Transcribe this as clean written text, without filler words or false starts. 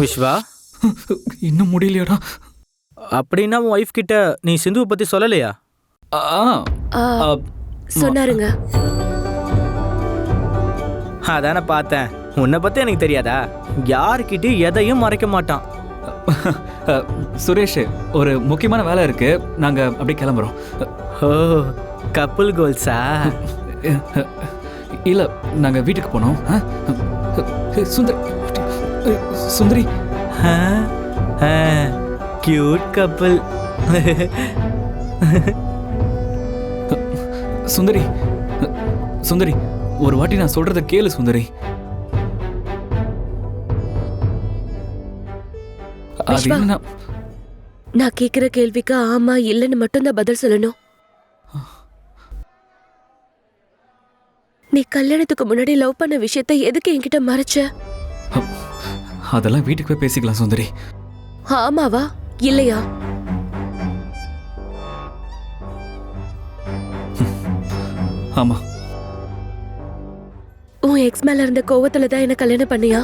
விஸ்வா, இன்னும் முடியலையாடா? அப்படின்னா உன் ஒய்ஃப் கிட்ட நீ சிந்துவை பத்தி சொல்லலையா? ஆ, ஆ, ஆ, சொன்னாருங்க. அதானே பார்த்தேன். உன்னை பத்தி எனக்கு தெரியாதா? யாருக்கிட்டையும் எதையும் மறைக்க மாட்டான். சுரேஷ், ஒரு முக்கியமான வேலை இருக்கு, நாங்க அப்படியே கிளம்புறோம். ஓ, கப்புள் கோல்ஸா? இல்ல, நாங்க வீட்டுக்கு போனோம். சுந்தரி, சுந்தரி, கியூட் கப்புள். சுந்தரி, சுந்தரி, ஒரு வாட்டி நான் சொல்றத கேளு சுந்தரி. அது விஸ்வா. என்னன்னா, நான் கேக்குற கேள்விக்கு ஆமா இல்லைன்னு மட்டும்தான் பதில் சொல்லணும். நீ கல்யாணத்துக்கு முன்னாடி லவ் பண்ண விஷயத்த எதுக்கு என்கிட்ட மறைச்ச? அதெல்லாம் வீட்டுக்கு போய் பேசிக்கலாம் சுந்தரி. ஆமாவா இல்லையா? ஆமா. உன் எக்ஸ் மேல இருந்த கோவத்துல தான் என்ன கல்யாணம் பண்ணியா?